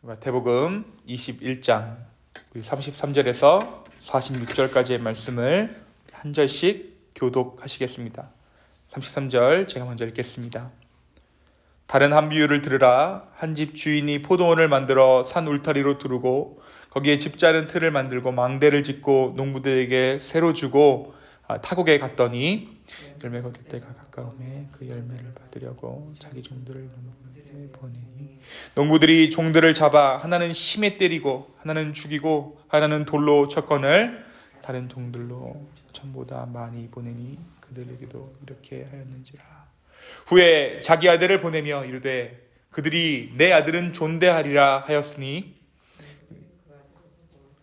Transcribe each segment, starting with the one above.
마태복음 21장 33절에서 46절까지의 말씀을 한 절씩 교독하시겠습니다. 33절 제가 먼저 읽겠습니다. 다른 한 비유를 들으라. 한 집 주인이 포도원을 만들어 산 울타리로 두르고 거기에 집 자는 틀을 만들고 망대를 짓고 농부들에게 새로 주고 타국에 갔더니 열매 거둘 때가 가까움에 그 열매를 받으려고 자기 종들을 농부에게 보내니 농부들이 종들을 잡아 하나는 심에 때리고 하나는 죽이고 하나는 돌로 쳤거늘 다른 종들로 전보다 많이 보내니 그들에게도 이렇게 하였는지라. 후에 자기 아들을 보내며 이르되 그들이 내 아들은 존대하리라 하였으니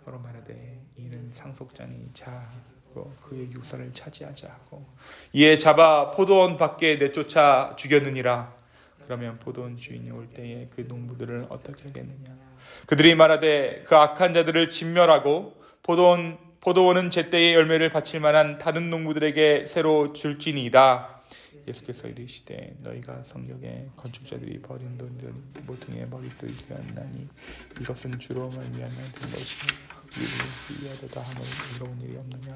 서로 말하되 이는 상속자니 자고 그의 유산을 차지하자 하고 이에 잡아 포도원 밖에 내쫓아 죽였느니라. 그러면 포도원 주인이 올 때에 그 농부들을 어떻게 하겠느냐. 그들이 말하되 그 악한 자들을 진멸하고 포도원은 제때의 열매를 바칠 만한 다른 농부들에게 새로 줄지니이다. 예수께서 이르시되 너희가 성경에 건축자들이 버린 돌을 모퉁이에 머리돌이 되었나니 이것은 주로 말미암아 된 것이니 이를 위하려다 하면 이로운 일이 없느냐.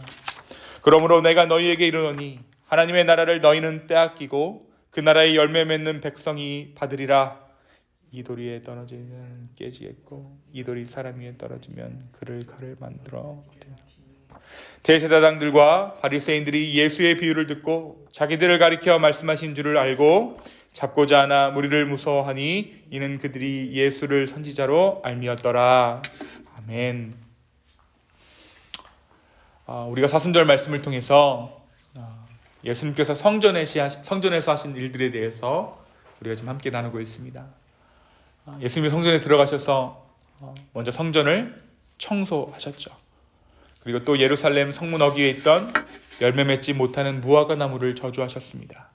그러므로 내가 너희에게 이르노니 하나님의 나라를 너희는 빼앗기고 그 나라의 열매 맺는 백성이 받으리라. 이 돌 위에 떨어지면 깨지겠고 이 돌이 사람 위에 떨어지면 그를 칼을 만들어 거두리라. 대제사장들과 바리새인들이 예수의 비유를 듣고 자기들을 가리켜 말씀하신 줄을 알고 잡고자 하나 무리를 무서워하니 이는 그들이 예수를 선지자로 알미었더라. 아멘. 우리가 사순절 말씀을 통해서 예수님께서 성전에서 하신 일들에 대해서 우리가 지금 함께 나누고 있습니다. 예수님이 성전에 들어가셔서 먼저 성전을 청소하셨죠. 그리고 또 예루살렘 성문 어귀에 있던 열매 맺지 못하는 무화과 나무를 저주하셨습니다.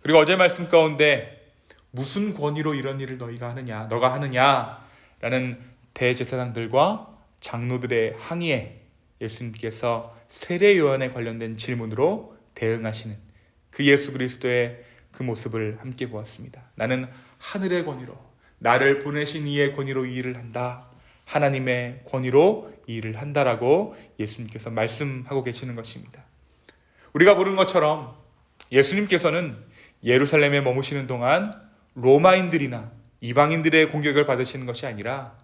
그리고 어제 말씀 가운데 무슨 권위로 이런 일을 너가 하느냐라는 대제사장들과 장로들의 항의에 예수님께서 세례 요한에 관련된 질문으로 대응하시는 그 예수 그리스도의 그 모습을 함께 보았습니다. 나는 하늘의 권위로 나를 보내신 이의 권위로 이 일을 한다. 하나님의 권위로 이 일을 한다라고 예수님께서 말씀하고 계시는 것입니다. 우리가 보는 것처럼 예수님께서는 예루살렘에 머무시는 동안 로마인들이나 이방인들의 공격을 받으시는 것이 아니라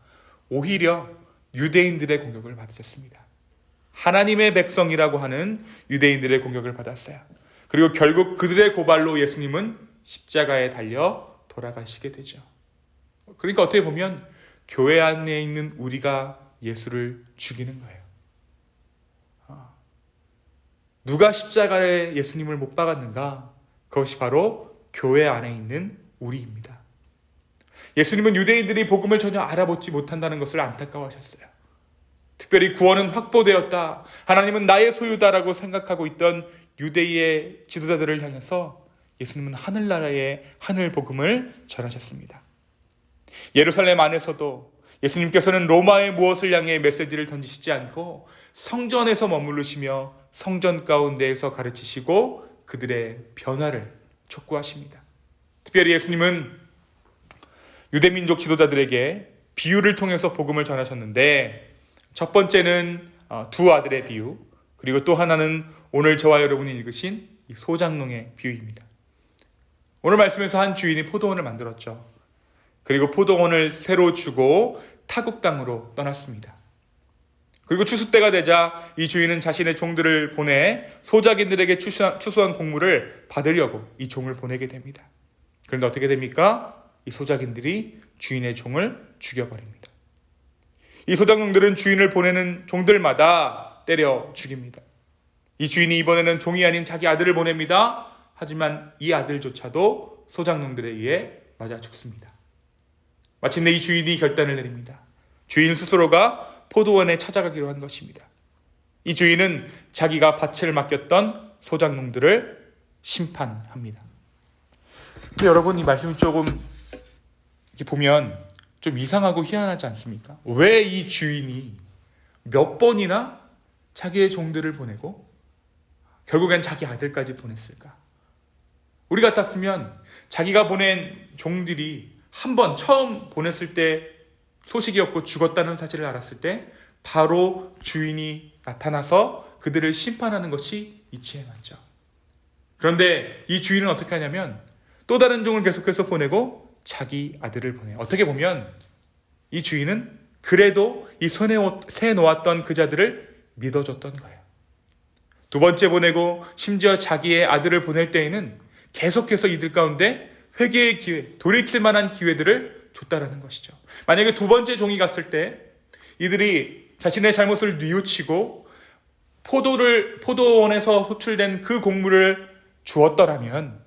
오히려 유대인들의 공격을 받으셨습니다. 하나님의 백성이라고 하는 유대인들의 공격을 받았어요. 그리고 결국 그들의 고발로 예수님은 십자가에 달려 돌아가시게 되죠. 그러니까 어떻게 보면 교회 안에 있는 우리가 예수를 죽이는 거예요. 누가 십자가에 예수님을 못 박았는가? 그것이 바로 교회 안에 있는 우리입니다. 예수님은 유대인들이 복음을 전혀 알아보지 못한다는 것을 안타까워하셨어요. 특별히 구원은 확보되었다. 하나님은 나의 소유다라고 생각하고 있던 유대의 지도자들을 향해서 예수님은 하늘나라의 하늘 복음을 전하셨습니다. 예루살렘 안에서도 예수님께서는 로마의 무엇을 향해 메시지를 던지시지 않고 성전에서 머무르시며 성전 가운데에서 가르치시고 그들의 변화를 촉구하십니다. 특별히 예수님은 유대민족 지도자들에게 비유를 통해서 복음을 전하셨는데 첫 번째는 두 아들의 비유, 그리고 또 하나는 오늘 저와 여러분이 읽으신 이 소작농의 비유입니다. 오늘 말씀에서 한 주인이 포도원을 만들었죠. 그리고 포도원을 새로 주고 타국 땅으로 떠났습니다. 그리고 추수 때가 되자 이 주인은 자신의 종들을 보내 소작인들에게 추수한 곡물을 받으려고 이 종을 보내게 됩니다. 그런데 어떻게 됩니까? 이 소작인들이 주인의 종을 죽여버립니다. 이 소작농들은 주인을 보내는 종들마다 때려 죽입니다. 이 주인이 이번에는 종이 아닌 자기 아들을 보냅니다. 하지만 이 아들조차도 소작농들에 의해 맞아 죽습니다. 마침내 이 주인이 결단을 내립니다. 주인 스스로가 포도원에 찾아가기로 한 것입니다. 이 주인은 자기가 밭을 맡겼던 소작농들을 심판합니다. 근데 여러분, 이 말씀을 조금 이렇게 보면 좀 이상하고 희한하지 않습니까? 왜 이 주인이 몇 번이나 자기의 종들을 보내고 결국엔 자기 아들까지 보냈을까? 우리 같았으면 자기가 보낸 종들이 한 번 처음 보냈을 때 소식이었고 죽었다는 사실을 알았을 때 바로 주인이 나타나서 그들을 심판하는 것이 이치의 먼저. 그런데 이 주인은 어떻게 하냐면 또 다른 종을 계속해서 보내고 자기 아들을 보내요. 어떻게 보면 이 주인은 그래도 이 세 놓았던 그 자들을 믿어줬던 거예요. 두 번째 보내고 심지어 자기의 아들을 보낼 때에는 계속해서 이들 가운데 회개의 기회, 돌이킬 만한 기회들을 줬다라는 것이죠. 만약에 두 번째 종이 갔을 때 이들이 자신의 잘못을 뉘우치고 포도원에서 소출된 그 곡물을 주었더라면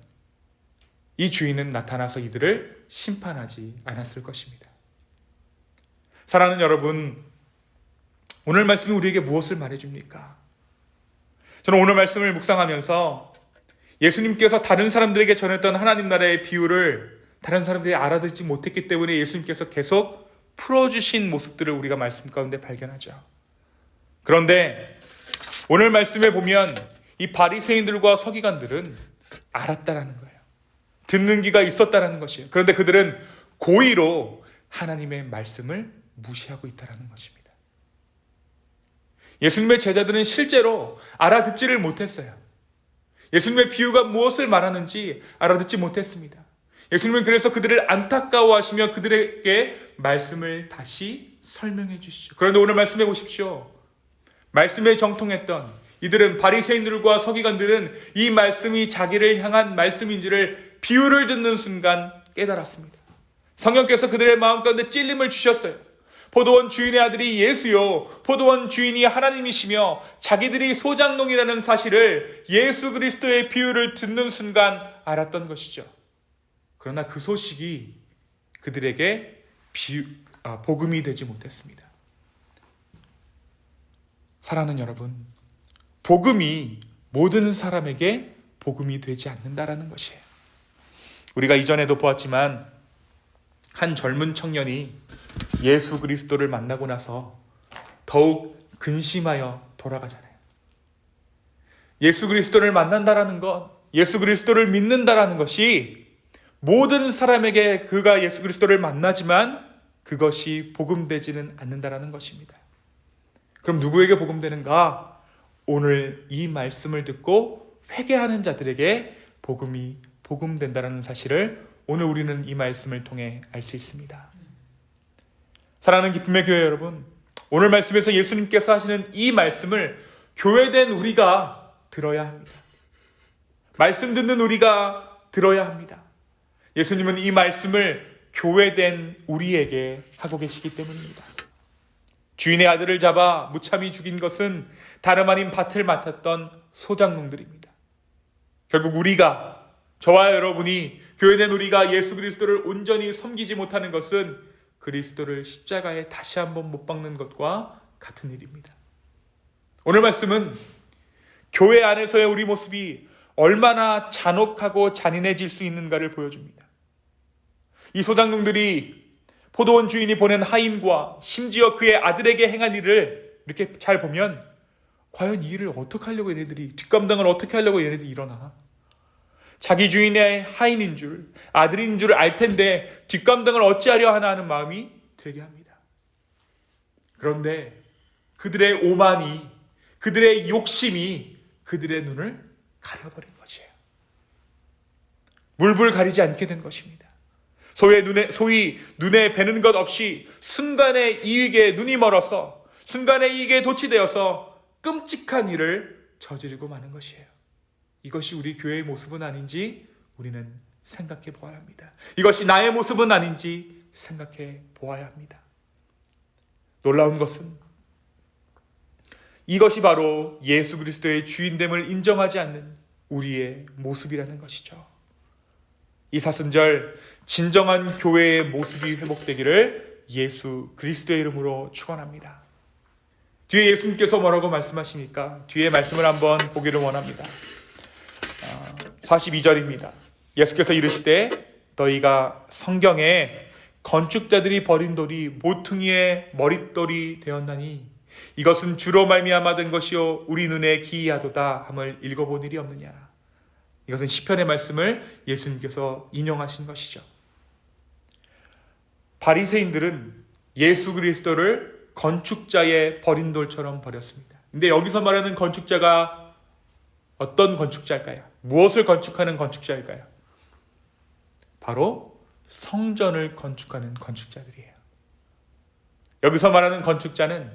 이 주인은 나타나서 이들을 심판하지 않았을 것입니다. 사랑하는 여러분, 오늘 말씀이 우리에게 무엇을 말해줍니까? 저는 오늘 말씀을 묵상하면서 예수님께서 다른 사람들에게 전했던 하나님 나라의 비유를 다른 사람들이 알아듣지 못했기 때문에 예수님께서 계속 풀어주신 모습들을 우리가 말씀 가운데 발견하죠. 그런데 오늘 말씀에 보면 이 바리새인들과 서기관들은 알았다라는 거예요. 듣는 귀가 있었다라는 것이에요. 그런데 그들은 고의로 하나님의 말씀을 무시하고 있다라는 것입니다. 예수님의 제자들은 실제로 알아듣지를 못했어요. 예수님의 비유가 무엇을 말하는지 알아듣지 못했습니다. 예수님은 그래서 그들을 안타까워하시며 그들에게 말씀을 다시 설명해 주시죠. 그런데 오늘 말씀해 보십시오. 말씀에 정통했던 이들은, 바리새인들과 서기관들은 이 말씀이 자기를 향한 말씀인지를 비유를 듣는 순간 깨달았습니다. 성령께서 그들의 마음 가운데 찔림을 주셨어요. 포도원 주인의 아들이 예수요, 포도원 주인이 하나님이시며 자기들이 소장농이라는 사실을 예수 그리스도의 비유를 듣는 순간 알았던 것이죠. 그러나 그 소식이 그들에게 복음이 되지 못했습니다. 사랑하는 여러분, 복음이 모든 사람에게 복음이 되지 않는다라는 것이에요. 우리가 이전에도 보았지만 한 젊은 청년이 예수 그리스도를 만나고 나서 더욱 근심하여 돌아가잖아요. 예수 그리스도를 만난다라는 것, 예수 그리스도를 믿는다라는 것이 모든 사람에게 그가 예수 그리스도를 만나지만 그것이 복음되지는 않는다라는 것입니다. 그럼 누구에게 복음되는가? 오늘 이 말씀을 듣고 회개하는 자들에게 복음이 복음된다라는 사실을 오늘 우리는 이 말씀을 통해 알 수 있습니다. 사랑하는 기쁨의 교회 여러분, 오늘 말씀에서 예수님께서 하시는 이 말씀을 교회된 우리가 들어야 합니다. 말씀 듣는 우리가 들어야 합니다. 예수님은 이 말씀을 교회된 우리에게 하고 계시기 때문입니다. 주인의 아들을 잡아 무참히 죽인 것은 다름 아닌 밭을 맡았던 소장농들입니다. 결국 우리가, 저와 여러분이, 교회된 우리가 예수 그리스도를 온전히 섬기지 못하는 것은 그리스도를 십자가에 다시 한번 못 박는 것과 같은 일입니다. 오늘 말씀은 교회 안에서의 우리 모습이 얼마나 잔혹하고 잔인해질 수 있는가를 보여줍니다. 이 소장농들이 포도원 주인이 보낸 하인과 심지어 그의 아들에게 행한 일을 이렇게 잘 보면 과연 이 일을 어떻게 하려고 얘네들이, 뒷감당을 어떻게 하려고 얘네들이 일어나? 자기 주인의 하인인 줄, 아들인 줄 알 텐데 뒷감당을 어찌하려 하나 하는 마음이 들게 합니다. 그런데 그들의 오만이, 그들의 욕심이 그들의 눈을 가려버린 것이에요. 물불 가리지 않게 된 것입니다. 소위 눈에 뵈는 것 없이 순간의 이익에 눈이 멀어서, 순간의 이익에 도취되어서 끔찍한 일을 저지르고 마는 것이에요. 이것이 우리 교회의 모습은 아닌지 우리는 생각해 보아야 합니다. 이것이 나의 모습은 아닌지 생각해 보아야 합니다. 놀라운 것은 이것이 바로 예수 그리스도의 주인됨을 인정하지 않는 우리의 모습이라는 것이죠. 이 사순절 진정한 교회의 모습이 회복되기를 예수 그리스도의 이름으로 축원합니다. 뒤에 예수님께서 뭐라고 말씀하십니까? 뒤에 말씀을 한번 보기를 원합니다. 42절입니다. 예수께서 이르시되 너희가 성경에 건축자들이 버린 돌이 모퉁이의 머릿돌이 되었나니 이것은 주로 말미암아 된 것이요 우리 눈에 기이하도다 함을 읽어본 일이 없느냐. 이것은 시편의 말씀을 예수님께서 인용하신 것이죠. 바리새인들은 예수 그리스도를 건축자의 버린 돌처럼 버렸습니다. 근데 여기서 말하는 건축자가 어떤 건축자일까요? 무엇을 건축하는 건축자일까요? 바로 성전을 건축하는 건축자들이에요. 여기서 말하는 건축자는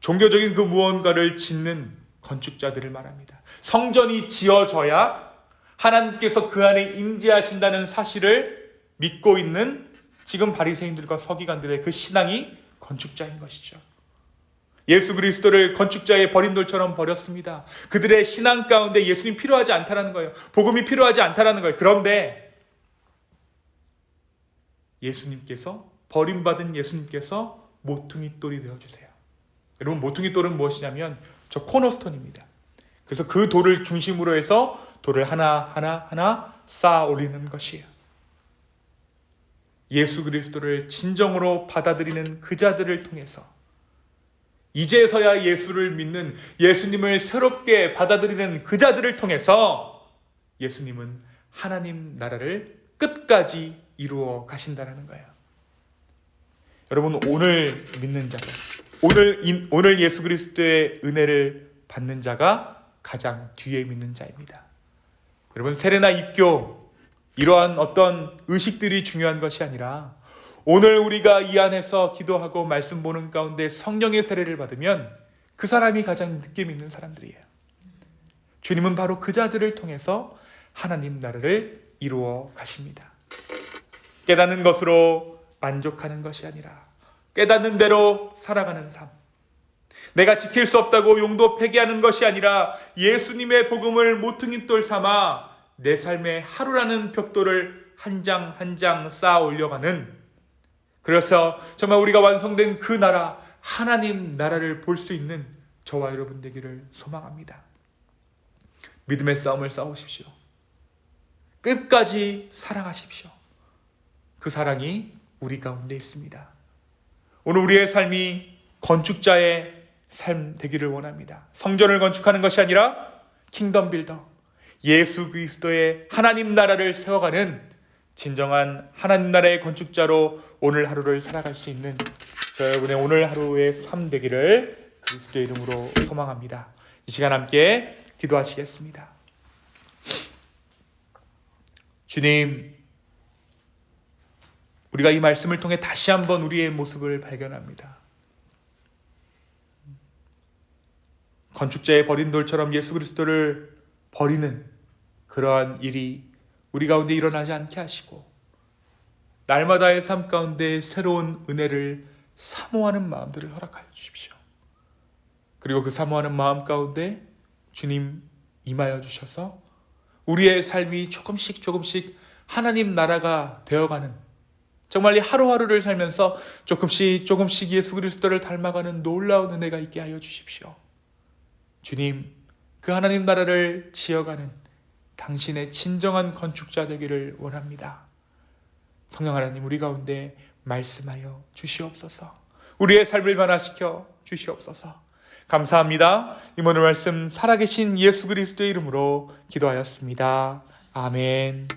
종교적인 그 무언가를 짓는 건축자들을 말합니다. 성전이 지어져야 하나님께서 그 안에 임재하신다는 사실을 믿고 있는 지금 바리새인들과 서기관들의 그 신앙이 건축자인 것이죠. 예수 그리스도를 건축자의 버린 돌처럼 버렸습니다. 그들의 신앙 가운데 예수님 필요하지 않다라는 거예요. 복음이 필요하지 않다라는 거예요. 그런데 예수님께서, 버림받은 예수님께서 모퉁이 돌이 되어주세요. 여러분, 모퉁이 돌은 무엇이냐면 저 코너스톤입니다. 그래서 그 돌을 중심으로 해서 돌을 하나 쌓아 올리는 것이에요. 예수 그리스도를 진정으로 받아들이는 그 자들을 통해서, 이제서야 예수를 믿는, 예수님을 새롭게 받아들이는 그 자들을 통해서 예수님은 하나님 나라를 끝까지 이루어 가신다는 거예요. 여러분, 오늘 믿는 자가, 오늘 예수 그리스도의 은혜를 받는 자가 가장 뒤에 믿는 자입니다. 여러분, 세례나 입교, 이러한 어떤 의식들이 중요한 것이 아니라 오늘 우리가 이 안에서 기도하고 말씀 보는 가운데 성령의 세례를 받으면 그 사람이 가장 늦게 믿는 사람들이에요. 주님은 바로 그 자들을 통해서 하나님 나라를 이루어 가십니다. 깨닫는 것으로 만족하는 것이 아니라 깨닫는 대로 살아가는 삶, 내가 지킬 수 없다고 용도 폐기하는 것이 아니라 예수님의 복음을 모퉁이돌 삼아 내 삶의 하루라는 벽돌을 한 장 한 장 쌓아 올려가는, 그래서 정말 우리가 완성된 그 나라, 하나님 나라를 볼 수 있는 저와 여러분 되기를 소망합니다. 믿음의 싸움을 싸우십시오. 끝까지 사랑하십시오. 그 사랑이 우리 가운데 있습니다. 오늘 우리의 삶이 건축자의 삶 되기를 원합니다. 성전을 건축하는 것이 아니라 킹덤 빌더, 예수 그리스도의 하나님 나라를 세워가는 진정한 하나님 나라의 건축자로 오늘 하루를 살아갈 수 있는 저 여러분의 오늘 하루의 삶 되기를 그리스도의 이름으로 소망합니다. 이 시간 함께 기도하시겠습니다. 주님, 우리가 이 말씀을 통해 다시 한번 우리의 모습을 발견합니다. 건축자의 버린 돌처럼 예수 그리스도를 버리는 그러한 일이 우리 가운데 일어나지 않게 하시고, 날마다의 삶 가운데 새로운 은혜를 사모하는 마음들을 허락하여 주십시오. 그리고 그 사모하는 마음 가운데 주님 임하여 주셔서 우리의 삶이 조금씩 하나님 나라가 되어가는, 정말 이 하루하루를 살면서 조금씩 예수 그리스도를 닮아가는 놀라운 은혜가 있게 하여 주십시오. 주님, 그 하나님 나라를 지어가는 당신의 진정한 건축자 되기를 원합니다. 성령 하나님, 우리 가운데 말씀하여 주시옵소서. 우리의 삶을 변화시켜 주시옵소서. 감사합니다. 이모의 말씀 살아계신 예수 그리스도의 이름으로 기도하였습니다. 아멘.